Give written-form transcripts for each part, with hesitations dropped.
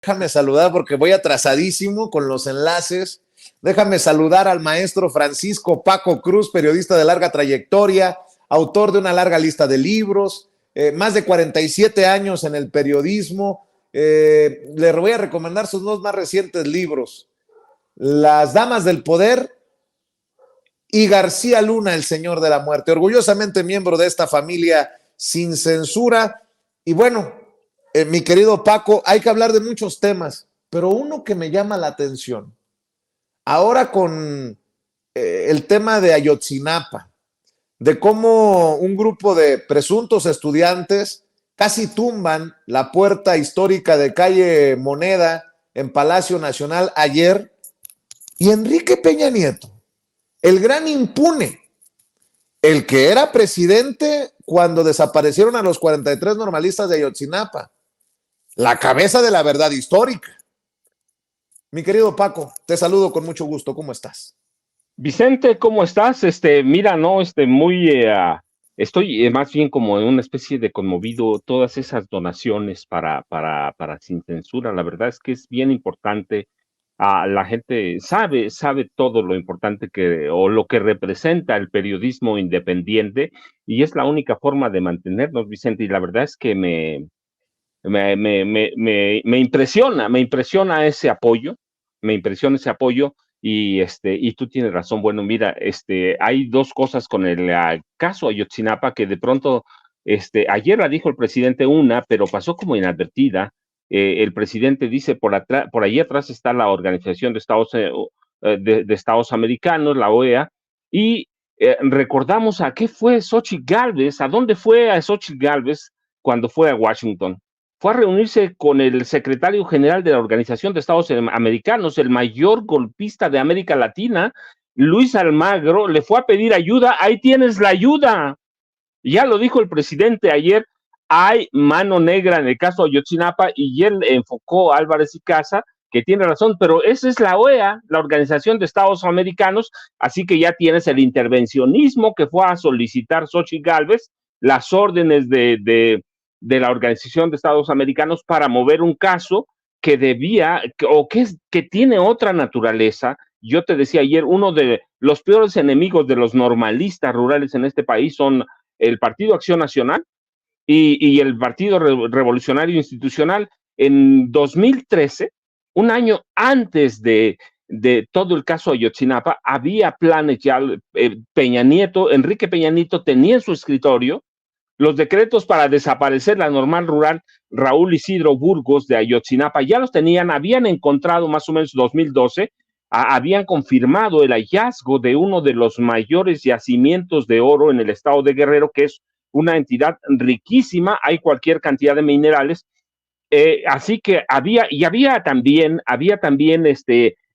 Déjame saludar porque voy atrasadísimo con los enlaces. Déjame saludar al maestro Francisco Paco Cruz, periodista de larga trayectoria, autor de una larga lista de libros, más de 47 años en el periodismo. Le voy a recomendar sus dos más recientes libros, Las Damas del Poder y García Luna, el Señor de la Muerte. Orgullosamente miembro de esta familia sin censura. Y bueno, mi querido Paco, hay que hablar de muchos temas, pero uno que me llama la atención, ahora con el tema de Ayotzinapa, de cómo un grupo de presuntos estudiantes casi tumban la puerta histórica de calle Moneda en Palacio Nacional ayer, y Enrique Peña Nieto, el gran impune, el que era presidente cuando desaparecieron a los 43 normalistas de Ayotzinapa, la cabeza de la verdad histórica. Mi querido Paco, te saludo con mucho gusto. ¿Cómo estás? Vicente, ¿cómo estás? Mira, no, estoy más bien como en una especie de conmovido, todas esas donaciones para Sin Censura. La verdad es que es bien importante. La gente sabe todo lo importante o lo que representa el periodismo independiente, y es la única forma de mantenernos, Vicente. Y la verdad es que me impresiona ese apoyo. Y tú tienes razón. Bueno, mira, hay dos cosas con el caso Ayotzinapa que de pronto, ayer la dijo el presidente una, pero pasó como inadvertida. El presidente dice, por ahí atrás está la Organización de Estados Americanos, la OEA, y recordamos a qué fue Xochitl Gálvez, a dónde fue a Xochitl Gálvez cuando fue a Washington. Fue a reunirse con el secretario general de la Organización de Estados Americanos, el mayor golpista de América Latina, Luis Almagro. Le fue a pedir ayuda. Ahí tienes la ayuda. Ya lo dijo el presidente ayer, hay mano negra en el caso de Ayotzinapa, y él enfocó a Álvarez y Casa, que tiene razón, pero esa es la OEA, la Organización de Estados Americanos, así que ya tienes el intervencionismo que fue a solicitar Xochitl Gálvez, las órdenes de la Organización de Estados Americanos para mover un caso que que tiene otra naturaleza. Yo te decía ayer, uno de los peores enemigos de los normalistas rurales en este país son el Partido Acción Nacional y el Partido Revolucionario Institucional. En 2013, un año antes de todo el caso Ayotzinapa, había planes ya. Enrique Peña Nieto tenía en su escritorio los decretos para desaparecer la normal rural Raúl Isidro Burgos de Ayotzinapa. Ya los tenían, habían encontrado más o menos 2012, habían confirmado el hallazgo de uno de los mayores yacimientos de oro en el estado de Guerrero, que es una entidad riquísima, hay cualquier cantidad de minerales. Así que había también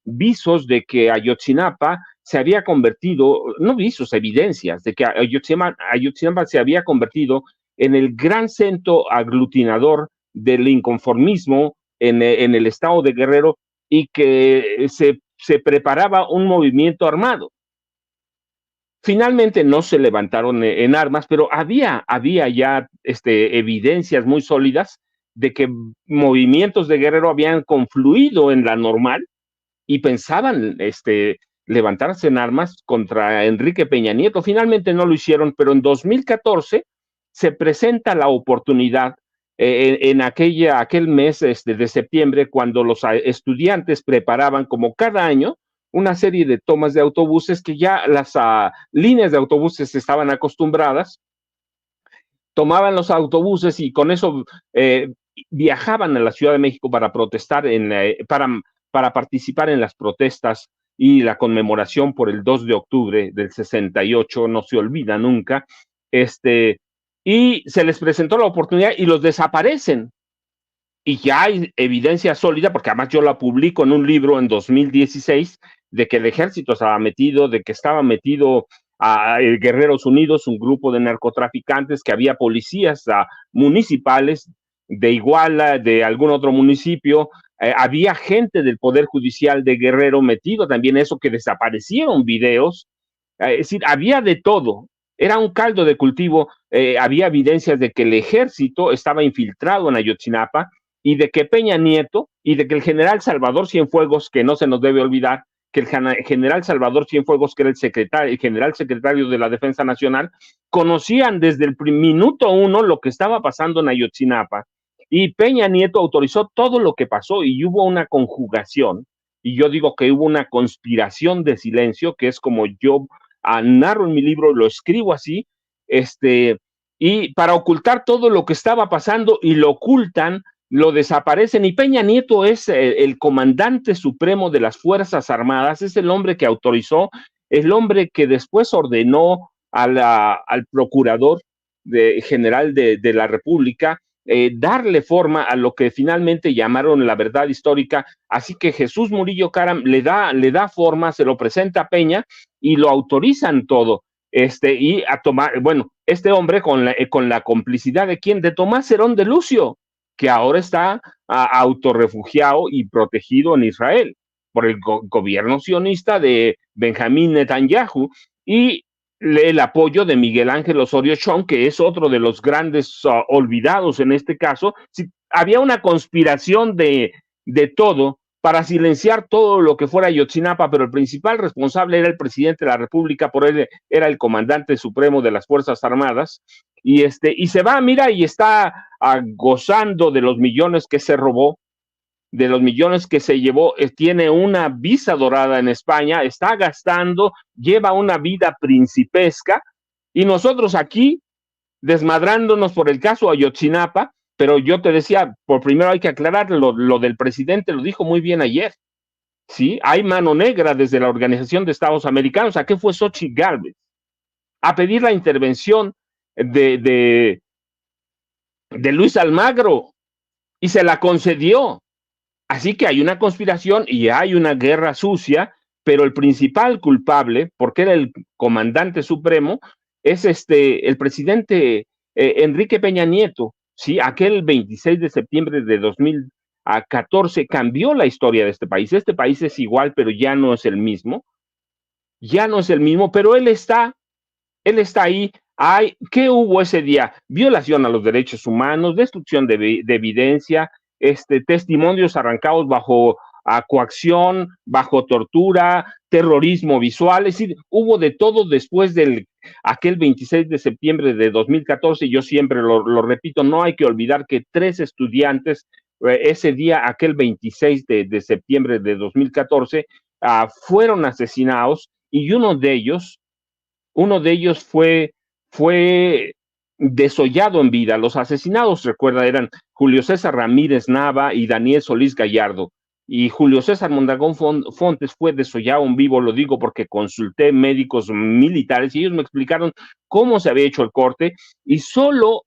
visos de que Ayotzinapa se había convertido, no visos, evidencias de que Ayotzinapa se había convertido en el gran centro aglutinador del inconformismo en el estado de Guerrero, y que se preparaba un movimiento armado. Finalmente no se levantaron en armas, pero había ya evidencias muy sólidas de que movimientos de Guerrero habían confluido en la normal y pensaban levantarse en armas contra Enrique Peña Nieto. Finalmente no lo hicieron, pero en 2014 se presenta la oportunidad en aquel mes de septiembre, cuando los estudiantes preparaban, como cada año, una serie de tomas de autobuses que ya las líneas de autobuses estaban acostumbradas. Tomaban los autobuses y con eso viajaban a la Ciudad de México para protestar, para participar en las protestas y la conmemoración por el 2 de octubre del 68, no se olvida nunca. Y se les presentó la oportunidad y los desaparecen. Y ya hay evidencia sólida, porque además yo la publico en un libro en 2016, de que el ejército estaba metido, de que estaba metido a Guerreros Unidos, un grupo de narcotraficantes, que había policías municipales de Iguala, de algún otro municipio, había gente del Poder Judicial de Guerrero metido también, eso, que desaparecieron videos. Es decir, había de todo. Era un caldo de cultivo. Había evidencias de que el ejército estaba infiltrado en Ayotzinapa, y de que Peña Nieto y de que el general Salvador Cienfuegos, que no se nos debe olvidar, que el general Salvador Cienfuegos, que era el general secretario de la Defensa Nacional, conocían desde el minuto uno lo que estaba pasando en Ayotzinapa, y Peña Nieto autorizó todo lo que pasó, y hubo una conjugación, y yo digo que hubo una conspiración de silencio, que es como yo narro en mi libro, lo escribo así, y para ocultar todo lo que estaba pasando, y lo ocultan, lo desaparecen, y Peña Nieto es el comandante supremo de las Fuerzas Armadas, es el hombre que autorizó, el hombre que después ordenó al procurador general de la República darle forma a lo que finalmente llamaron la verdad histórica. Así que Jesús Murillo Caram le da forma, se lo presenta a Peña y lo autorizan todo. Y a tomar, bueno, este hombre con la complicidad de quién, de Tomás Herón de Lucio, que ahora está autorrefugiado y protegido en Israel por el gobierno sionista de Benjamín Netanyahu, y el apoyo de Miguel Ángel Osorio Chong, que es otro de los grandes olvidados en este caso. Si, había una conspiración de todo para silenciar todo lo que fuera Ayotzinapa, pero el principal responsable era el presidente de la República, por él era el comandante supremo de las Fuerzas Armadas, y se va, mira, y está gozando de los millones que se robó, de los millones que se llevó, tiene una visa dorada en España, está gastando, lleva una vida principesca, y nosotros aquí desmadrándonos por el caso Ayotzinapa. Pero yo te decía, por primero hay que aclarar lo del presidente, lo dijo muy bien ayer, ¿sí? Hay mano negra desde la Organización de Estados Americanos. ¿A qué fue Xochitl Gálvez? A pedir la intervención de Luis Almagro, y se la concedió. Así que hay una conspiración y hay una guerra sucia, pero el principal culpable, porque era el comandante supremo, es el presidente Enrique Peña Nieto, ¿sí? Aquel 26 de septiembre de 2014 cambió la historia de este país. Este país es igual, pero ya no es el mismo. Ya no es el mismo, pero él está ahí. ¿Qué hubo ese día? Violación a los derechos humanos, destrucción de evidencia, testimonios arrancados bajo coacción, bajo tortura, terrorismo visual. Es decir, hubo de todo después del aquel 26 de septiembre de 2014. Yo siempre lo repito, no hay que olvidar que 3 estudiantes ese día, aquel 26 de septiembre de 2014, fueron asesinados, y uno de ellos fue desollado en vida. Los asesinados, recuerda, eran Julio César Ramírez Nava y Daniel Solís Gallardo. Y Julio César Mondragón Fontes fue desollado en vivo. Lo digo porque consulté médicos militares y ellos me explicaron cómo se había hecho el corte, y solo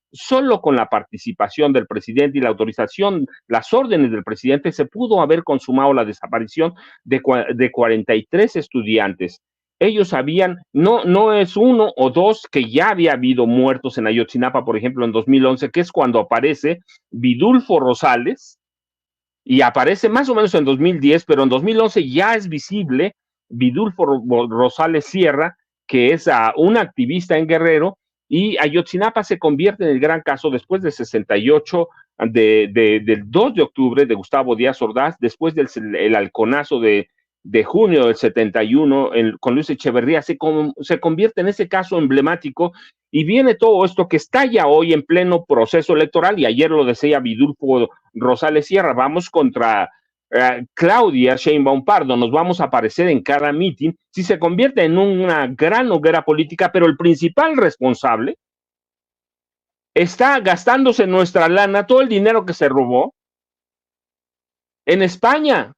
con la participación del presidente y la autorización, las órdenes del presidente, se pudo haber consumado la desaparición de 43 estudiantes. Ellos sabían, no es uno o dos, que ya había habido muertos en Ayotzinapa, por ejemplo, en 2011, que es cuando aparece Vidulfo Rosales, y aparece más o menos en 2010, pero en 2011 ya es visible Vidulfo Rosales Sierra, que es un activista en Guerrero, y Ayotzinapa se convierte en el gran caso después del 68, del 2 de octubre de Gustavo Díaz Ordaz, después del halconazo de junio del 71 con Luis Echeverría, se convierte en ese caso emblemático, y viene todo esto que está ya hoy en pleno proceso electoral, y ayer lo decía Vidulfo Rosales Sierra, vamos contra Claudia Sheinbaum Pardo, nos vamos a aparecer en cada mitin, si se convierte en una gran hoguera política, pero el principal responsable está gastándose nuestra lana, todo el dinero que se robó en España.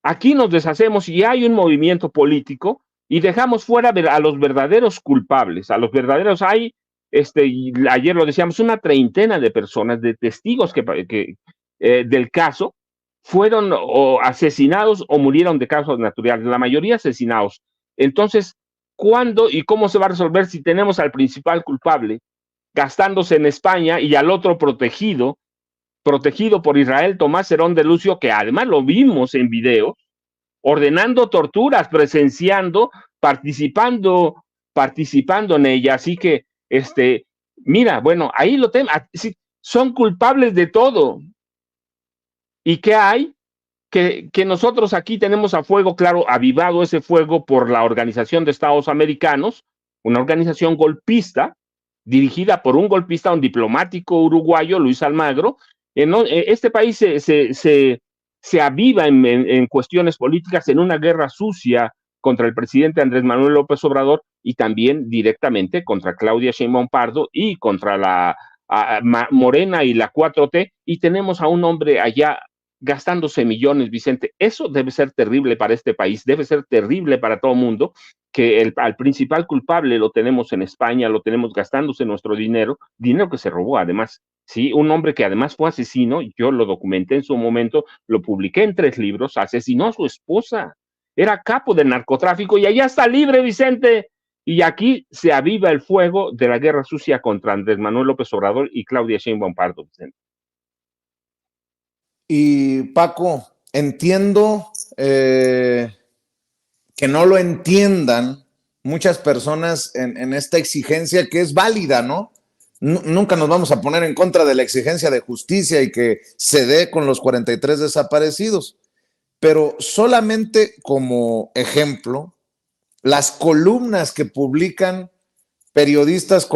Aquí nos deshacemos y hay un movimiento político y dejamos fuera a los verdaderos culpables, a los verdaderos. Hay, ayer lo decíamos, una treintena de personas, de testigos del caso, fueron o asesinados o murieron de causas naturales, la mayoría asesinados. Entonces, ¿cuándo y cómo se va a resolver si tenemos al principal culpable gastándose en España y al otro protegido por Israel Tomás Herón de Lucio, que además lo vimos en videos, ordenando torturas, presenciando, participando en ella? Así que, mira, bueno, ahí lo tenemos, son culpables de todo, ¿Y qué hay? Que nosotros aquí tenemos a fuego, claro, avivado ese fuego por la Organización de Estados Americanos, una organización golpista, dirigida por un golpista, un diplomático uruguayo, Luis Almagro. Este país se aviva en cuestiones políticas, en una guerra sucia contra el presidente Andrés Manuel López Obrador y también directamente contra Claudia Sheinbaum Pardo y contra la Morena y la 4T, y tenemos a un hombre allá gastándose millones, Vicente. Eso debe ser terrible para este país, debe ser terrible para todo el mundo, que al principal culpable lo tenemos en España, lo tenemos gastándose nuestro dinero que se robó además. Sí, un hombre que además fue asesino, yo lo documenté en su momento, lo publiqué en 3 libros, asesinó a su esposa, era capo del narcotráfico y allá está libre, Vicente. Y aquí se aviva el fuego de la guerra sucia contra Andrés Manuel López Obrador y Claudia Sheinbaum Pardo, Vicente. Y Paco, entiendo que no lo entiendan muchas personas en esta exigencia que es válida, ¿no? Nunca nos vamos a poner en contra de la exigencia de justicia y que se dé con los 43 desaparecidos, pero solamente como ejemplo, las columnas que publican periodistas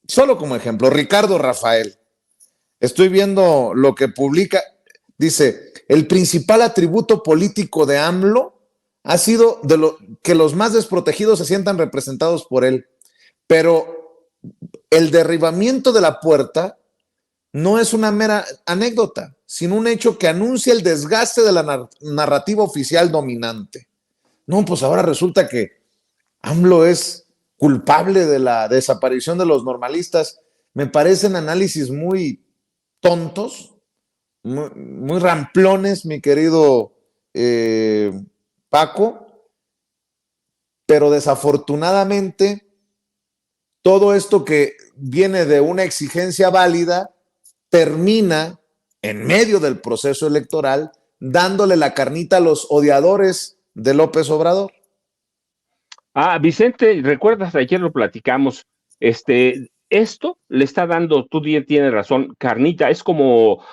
solo como ejemplo, Ricardo Rafael. Estoy viendo lo que publica. Dice, el principal atributo político de AMLO ha sido que los más desprotegidos se sientan representados por él. Pero el derribamiento de la puerta no es una mera anécdota, sino un hecho que anuncia el desgaste de la narrativa oficial dominante. No, pues ahora resulta que AMLO es culpable de la desaparición de los normalistas. Me parecen análisis muy tontos, muy ramplones, mi querido Paco, pero desafortunadamente todo esto que viene de una exigencia válida termina en medio del proceso electoral dándole la carnita a los odiadores de López Obrador. Vicente, ¿recuerdas? Ayer lo platicamos. Esto le está dando, tú tienes razón, carnita, es como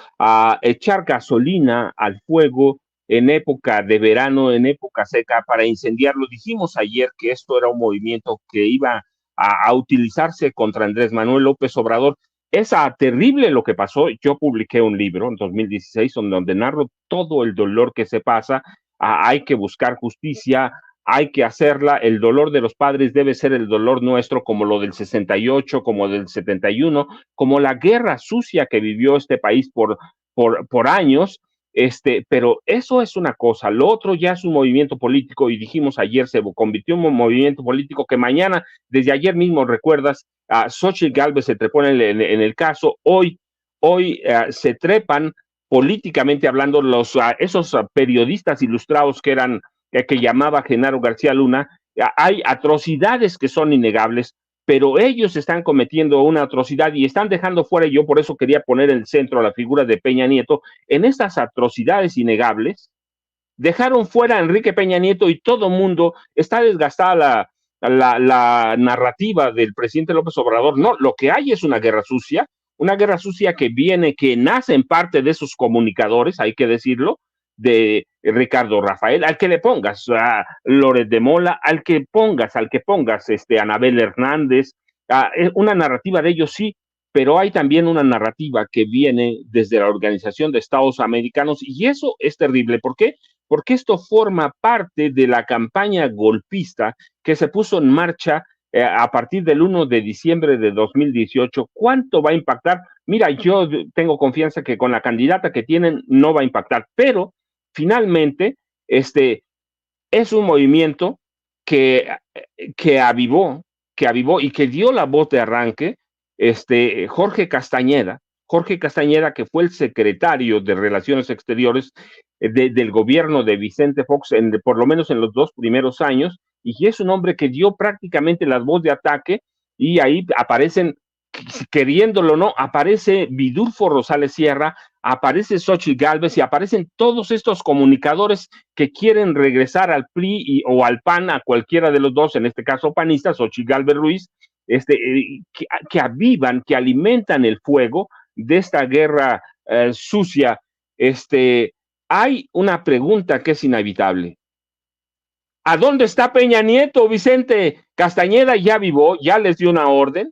echar gasolina al fuego en época de verano, en época seca, para incendiarlo. Dijimos ayer que esto era un movimiento que iba a utilizarse contra Andrés Manuel López Obrador. Es terrible lo que pasó. Yo publiqué un libro en 2016 donde narro todo el dolor que se pasa. Hay que buscar justicia, hay que hacerla. El dolor de los padres debe ser el dolor nuestro, como lo del 68, como del 71, como la guerra sucia que vivió este país por años. Pero eso es una cosa, lo otro ya es un movimiento político, y dijimos ayer, se convirtió en un movimiento político que mañana, desde ayer mismo, recuerdas, Xochitl Gálvez se trepó en el caso, hoy se trepan políticamente hablando esos periodistas ilustrados que llamaba Genaro García Luna. Hay atrocidades que son innegables, pero ellos están cometiendo una atrocidad y están dejando fuera, y yo por eso quería poner en el centro a la figura de Peña Nieto. En estas atrocidades innegables, dejaron fuera a Enrique Peña Nieto y todo el mundo está desgastada la narrativa del presidente López Obrador. No, lo que hay es una guerra sucia que nace en parte de esos comunicadores, hay que decirlo, de Ricardo Rafael, al que le pongas a Loret de Mola, al que pongas Anabel Hernández, una narrativa de ellos sí, pero hay también una narrativa que viene desde la Organización de Estados Americanos, y eso es terrible. ¿Por qué? Porque esto forma parte de la campaña golpista que se puso en marcha a partir del 1 de diciembre de 2018. ¿Cuánto va a impactar? Mira, yo tengo confianza que con la candidata que tienen no va a impactar, pero finalmente es un movimiento que, que avivó y que dio la voz de arranque Jorge Castañeda, que fue el secretario de Relaciones Exteriores del gobierno de Vicente Fox, por lo menos en los 2 primeros años, y es un hombre que dio prácticamente la voz de ataque, y ahí aparecen, queriéndolo o no, aparece Vidulfo Rosales Sierra, aparece Xochitl Gálvez y aparecen todos estos comunicadores que quieren regresar al PRI o al PAN, a cualquiera de los dos, en este caso panistas, Xochitl Gálvez Ruiz, que avivan, que alimentan el fuego de esta guerra sucia. hay una pregunta que es inevitable. ¿A dónde está Peña Nieto, Vicente? Castañeda ya vivó, ya les dio una orden,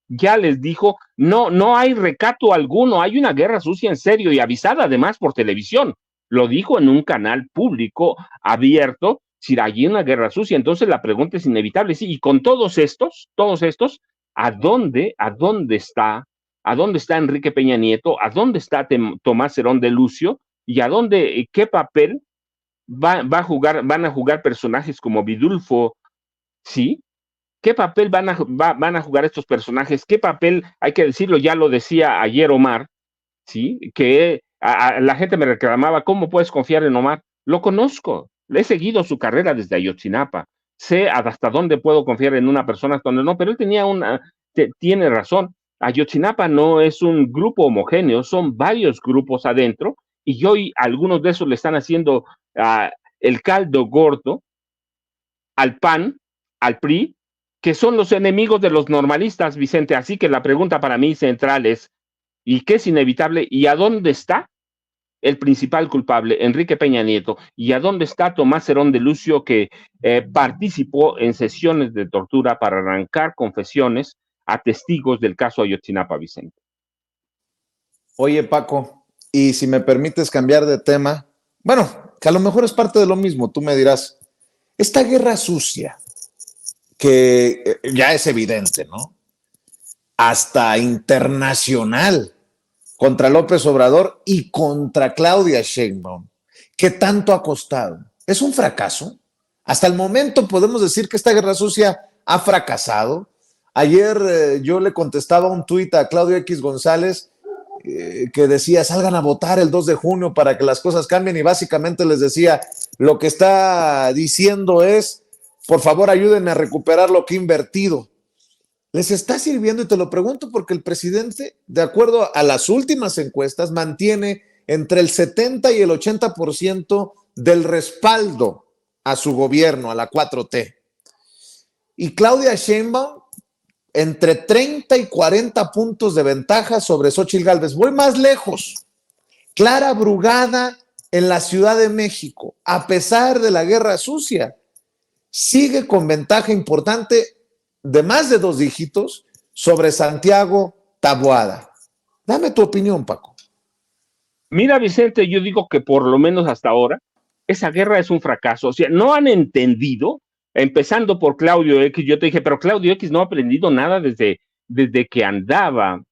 ya les dijo, no hay recato alguno, hay una guerra sucia en serio y avisada además por televisión. Lo dijo en un canal público abierto, si hay una guerra sucia, entonces la pregunta es inevitable, sí, y con todos estos, ¿a dónde está? ¿A dónde está Enrique Peña Nieto? ¿A dónde está Tomás Herón de Lucio? ¿Y a dónde, qué papel van a jugar personajes como Vidulfo? ¿Sí? ¿Qué papel van a jugar estos personajes? ¿Qué papel, hay que decirlo, ya lo decía ayer Omar, ¿sí? Que la gente me reclamaba, ¿cómo puedes confiar en Omar? Lo conozco, le he seguido su carrera desde Ayotzinapa, sé hasta dónde puedo confiar en una persona, hasta dónde no, pero él tiene razón. Ayotzinapa no es un grupo homogéneo, son varios grupos adentro, y hoy algunos de esos le están haciendo el caldo gordo al PAN, al PRI, que son los enemigos de los normalistas, Vicente. Así que la pregunta para mí central es, ¿y qué es inevitable? ¿Y a dónde está el principal culpable, Enrique Peña Nieto? ¿Y a dónde está Tomás Herón de Lucio, que participó en sesiones de tortura para arrancar confesiones a testigos del caso Ayotzinapa, Vicente? Oye, Paco, y si me permites cambiar de tema, bueno, que a lo mejor es parte de lo mismo, tú me dirás, esta guerra sucia, que ya es evidente, ¿no? Hasta internacional, contra López Obrador y contra Claudia Sheinbaum, ¿qué tanto ha costado? ¿Es un fracaso? Hasta el momento podemos decir que esta guerra sucia ha fracasado. Ayer yo le contestaba un tuit a Claudio X González que decía, salgan a votar el 2 de junio para que las cosas cambien, y básicamente les decía, lo que está diciendo es, por favor ayúdenme a recuperar lo que he invertido. ¿Les está sirviendo? Y te lo pregunto porque el presidente, de acuerdo a las últimas encuestas, mantiene entre el 70 y el 80% del respaldo a su gobierno, a la 4T. Y Claudia Sheinbaum, entre 30 y 40 puntos de ventaja sobre Xóchitl Gálvez. Voy más lejos. Clara Brugada en la Ciudad de México, a pesar de la guerra sucia, sigue con ventaja importante de más de 2 dígitos sobre Santiago Taboada. Dame tu opinión, Paco. Mira, Vicente, yo digo que por lo menos hasta ahora, esa guerra es un fracaso. O sea, no han entendido, empezando por Claudio X, yo te dije, pero Claudio X no ha aprendido nada desde que andaba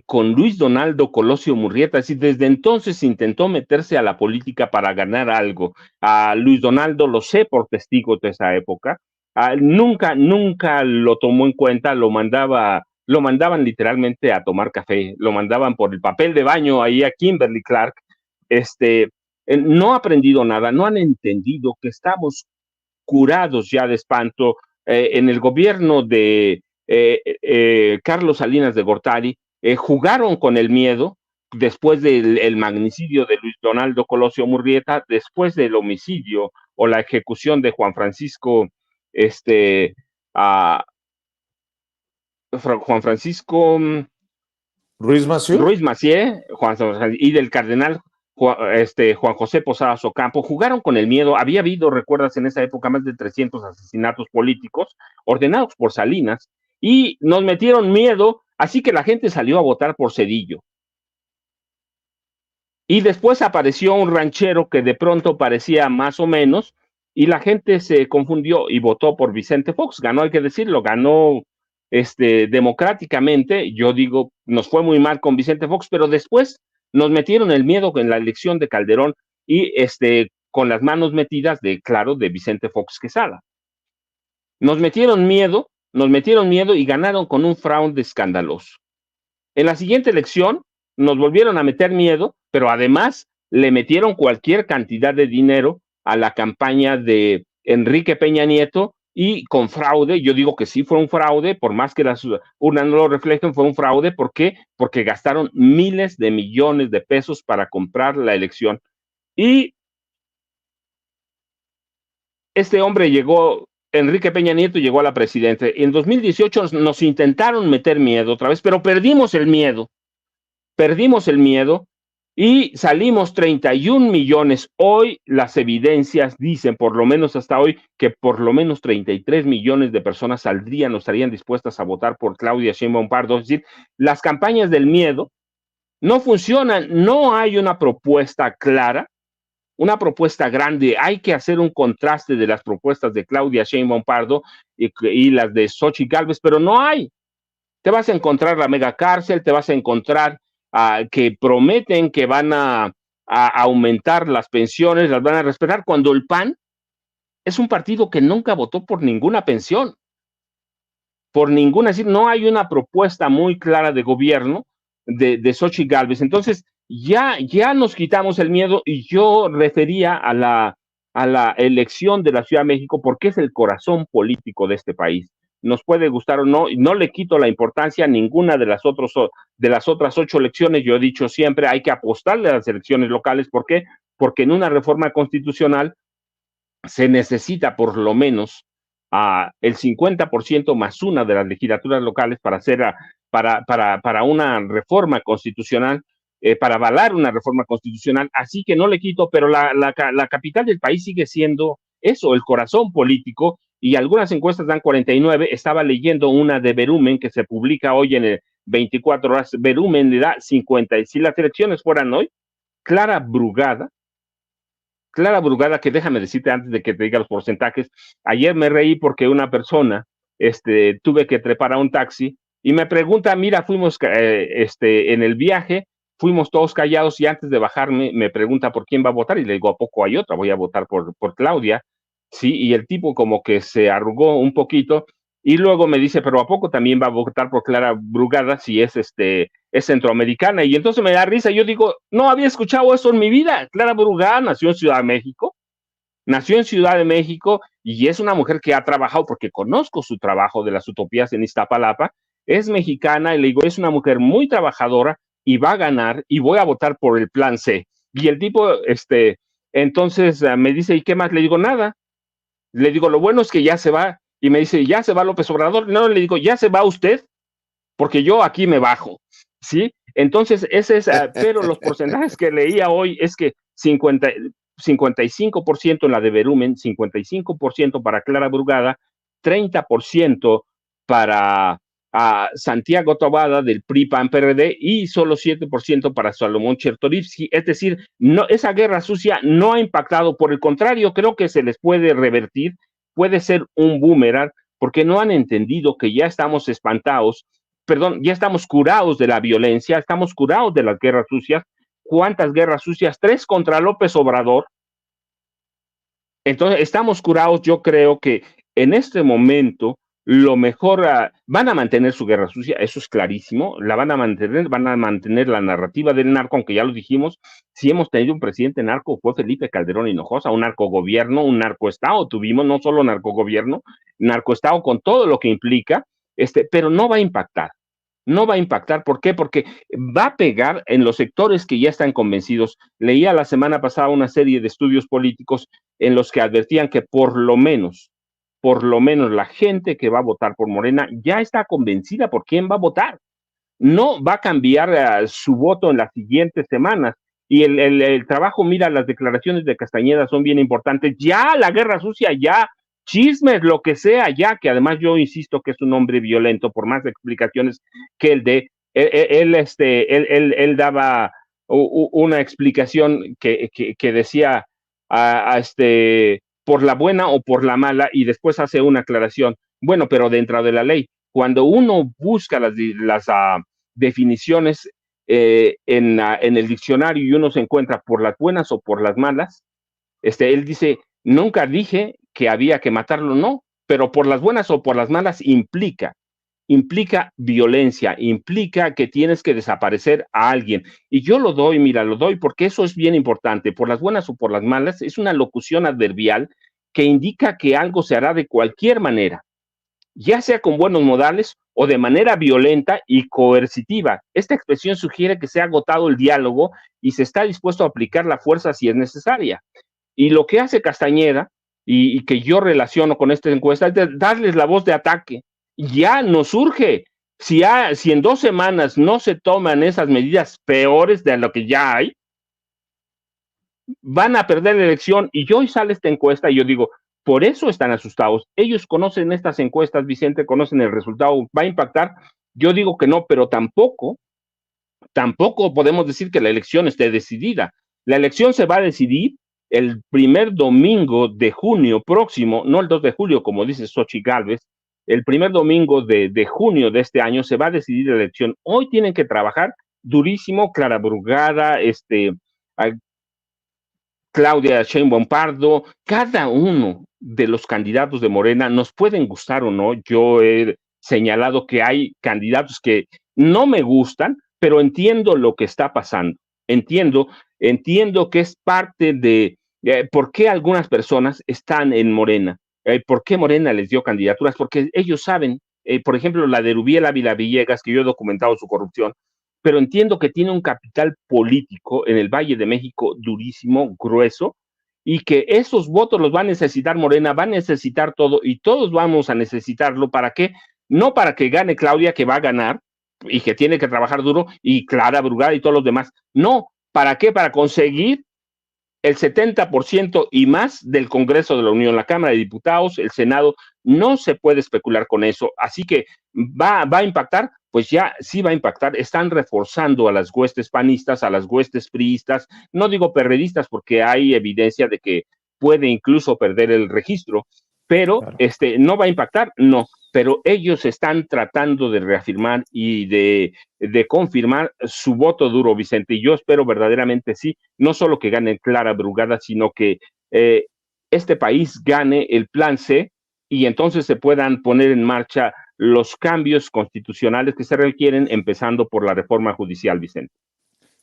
con Luis Donaldo Colosio Murrieta. Es decir, desde entonces intentó meterse a la política para ganar algo. A Luis Donaldo lo sé por testigos de esa época. Nunca lo tomó en cuenta, lo mandaban literalmente a tomar café, lo mandaban por el papel de baño ahí a Kimberly Clark. No ha aprendido nada, no han entendido que estamos curados ya de espanto. En el gobierno de Carlos Salinas de Gortari, jugaron con el miedo después del magnicidio de Luis Donaldo Colosio Murrieta, después del homicidio o la ejecución de Juan Francisco, Juan Francisco Ruiz Massieu. Ruiz Massieu y del cardenal Juan José Posadas Ocampo, jugaron con el miedo. Había habido, recuerdas, en esa época más de 300 asesinatos políticos ordenados por Salinas, y nos metieron miedo, así que la gente salió a votar por Zedillo. Y después apareció un ranchero que de pronto parecía más o menos, y la gente se confundió y votó por Vicente Fox. Ganó, hay que decirlo, ganó democráticamente. Yo digo, nos fue muy mal con Vicente Fox, pero después nos metieron el miedo en la elección de Calderón y con las manos metidas de Vicente Fox Quesada. Nos metieron miedo y ganaron con un fraude escandaloso. En la siguiente elección nos volvieron a meter miedo, pero además le metieron cualquier cantidad de dinero a la campaña de Enrique Peña Nieto, y con fraude. Yo digo que sí fue un fraude, por más que las urnas no lo reflejen, fue un fraude. ¿Por qué? Porque gastaron miles de millones de pesos para comprar la elección. Y este hombre llegó, Enrique Peña Nieto llegó a la presidencia. En 2018 nos intentaron meter miedo otra vez, pero perdimos el miedo. y salimos 31 millones. Hoy las evidencias dicen, por lo menos hasta hoy, que por lo menos 33 millones de personas saldrían o estarían dispuestas a votar por Claudia Sheinbaum Pardo. Es decir, las campañas del miedo no funcionan, no hay una propuesta clara, una propuesta grande. Hay que hacer un contraste de las propuestas de Claudia Sheinbaum Pardo y las de Xochitl Gálvez, pero no hay. Te vas a encontrar la mega cárcel, te vas a encontrar que prometen que van a aumentar las pensiones, las van a respetar, cuando el PAN es un partido que nunca votó por ninguna pensión, por ninguna, es decir, no hay una propuesta muy clara de gobierno de Xochitl Gálvez. Entonces, ya nos quitamos el miedo, y yo refería a la elección de la Ciudad de México porque es el corazón político de este país. Nos puede gustar o no, y no le quito la importancia a ninguna de las otras 8 elecciones. Yo he dicho siempre, hay que apostarle a las elecciones locales. ¿Por qué? Porque en una reforma constitucional se necesita por lo menos el 50% más una de las legislaturas locales para hacer para una reforma constitucional, para avalar una reforma constitucional. Así que no le quito, pero la capital del país sigue siendo eso, el corazón político, y algunas encuestas dan 49. Estaba leyendo una de Verumen que se publica hoy en el 24 horas. Verumen le da 50. Y si las elecciones fueran hoy, Clara Brugada, que déjame decirte antes de que te diga los porcentajes, ayer me reí porque una persona, tuve que trepar a un taxi y me pregunta, mira, fuimos en el viaje, fuimos todos callados, y antes de bajarme me pregunta por quién va a votar, y le digo, ¿a poco hay otra? Voy a votar por Claudia, sí, y el tipo como que se arrugó un poquito, y luego me dice, pero ¿a poco también va a votar por Clara Brugada si es centroamericana? Y entonces me da risa. Yo digo, no había escuchado eso en mi vida. Clara Brugada nació en Ciudad de México, y es una mujer que ha trabajado, porque conozco su trabajo de las utopías en Iztapalapa. Es mexicana, y le digo, es una mujer muy trabajadora y va a ganar, y voy a votar por el plan C. Y el tipo, entonces me dice, ¿y qué más? Le digo, nada. Le digo, lo bueno es que ya se va. Y me dice, ¿ya se va López Obrador? No, le digo, ya se va usted, porque yo aquí me bajo, ¿sí? Entonces, ese es, pero los porcentajes que leía hoy es que 55% en la de Verumen, 55% para Clara Brugada, 30% para Santiago Taboada del PRI PAN PRD, y solo 7% para Salomón Chertorivsky. Es decir, no, esa guerra sucia no ha impactado, por el contrario, creo que se les puede revertir, puede ser un boomerang, porque no han entendido que ya estamos espantados, perdón, ya estamos curados de la violencia, estamos curados de las guerras sucias. ¿Cuántas guerras sucias? 3 contra López Obrador. Entonces, estamos curados. Yo creo que en este momento lo mejor, van a mantener su guerra sucia, eso es clarísimo, la van a mantener la narrativa del narco, aunque ya lo dijimos, si hemos tenido un presidente narco, fue Felipe Calderón Hinojosa, un narcogobierno, un narcoestado, tuvimos no solo narcogobierno, narcoestado con todo lo que implica, pero no va a impactar. No va a impactar, ¿por qué? Porque va a pegar en los sectores que ya están convencidos. Leía la semana pasada una serie de estudios políticos en los que advertían que por lo menos la gente que va a votar por Morena ya está convencida por quién va a votar. No va a cambiar su voto en las siguientes semanas. Y el trabajo, mira, las declaraciones de Castañeda son bien importantes. Ya la guerra sucia, ya chismes, lo que sea, ya, que además yo insisto que es un hombre violento, por más explicaciones que él dé. Él daba una explicación que decía por la buena o por la mala, y después hace una aclaración. Bueno, pero dentro de la ley, cuando uno busca las definiciones en el diccionario, y uno se encuentra por las buenas o por las malas, él dice, nunca dije que había que matarlo, no, pero por las buenas o por las malas implica violencia, implica que tienes que desaparecer a alguien. Y yo lo doy, mira, lo doy porque eso es bien importante. Por las buenas o por las malas es una locución adverbial que indica que algo se hará de cualquier manera, ya sea con buenos modales o de manera violenta y coercitiva. Esta expresión sugiere que se ha agotado el diálogo y se está dispuesto a aplicar la fuerza si es necesaria. Y lo que hace Castañeda, y que yo relaciono con esta encuesta, es darles la voz de ataque. Ya nos urge. Si en 2 semanas no se toman esas medidas peores de lo que ya hay, van a perder la elección, y hoy sale esta encuesta y yo digo, por eso están asustados. Ellos conocen estas encuestas, Vicente, conocen el resultado, ¿va a impactar? Yo digo que no, pero tampoco podemos decir que la elección esté decidida. La elección se va a decidir el primer domingo de junio próximo, no el 2 de julio, como dice Xochitl Gálvez, el primer domingo de junio de este año se va a decidir la elección. Hoy tienen que trabajar durísimo, Clara Brugada, Claudia Sheinbaum Pardo, cada uno de los candidatos de Morena, nos pueden gustar o no. Yo he señalado que hay candidatos que no me gustan, pero entiendo lo que está pasando. Entiendo que es parte de por qué algunas personas están en Morena, por qué Morena les dio candidaturas, porque ellos saben, por ejemplo, la de Rubiel Ávila Villegas, que yo he documentado su corrupción, pero entiendo que tiene un capital político en el Valle de México durísimo, grueso, y que esos votos los va a necesitar Morena, va a necesitar todo, y todos vamos a necesitarlo. ¿Para qué? No para que gane Claudia, que va a ganar, y que tiene que trabajar duro, y Clara Brugada y todos los demás. No, ¿para qué? Para conseguir el 70% y más del Congreso de la Unión, la Cámara de Diputados, el Senado. No se puede especular con eso. Así que va a impactar, pues ya sí va a impactar. Están reforzando a las huestes panistas, a las huestes priistas, no digo perredistas porque hay evidencia de que puede incluso perder el registro, pero Claro. no va a impactar, no, pero ellos están tratando de reafirmar y de confirmar su voto duro, Vicente, y yo espero verdaderamente sí, no solo que gane Clara Brugada, sino que este país gane el plan C y entonces se puedan poner en marcha los cambios constitucionales que se requieren, empezando por la reforma judicial, Vicente.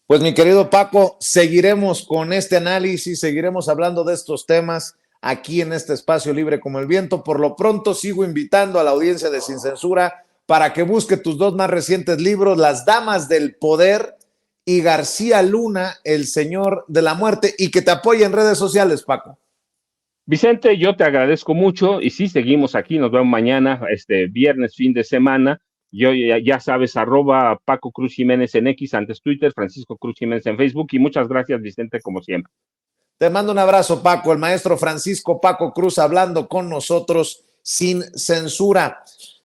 Pues mi querido Paco, seguiremos con este análisis, seguiremos hablando de estos temas aquí en este espacio libre como el viento. Por lo pronto sigo invitando a la audiencia de Sin Censura para que busque tus dos más recientes libros, Las Damas del Poder y García Luna, El Señor de la Muerte, y que te apoye en redes sociales, Paco. Vicente, yo te agradezco mucho y sí, seguimos aquí, nos vemos mañana, viernes, fin de semana. Yo ya sabes, @Paco Cruz Jiménez en X, antes Twitter, Francisco Cruz Jiménez en Facebook, y muchas gracias, Vicente, como siempre. Te mando un abrazo, Paco, el maestro Francisco Paco Cruz hablando con nosotros sin censura.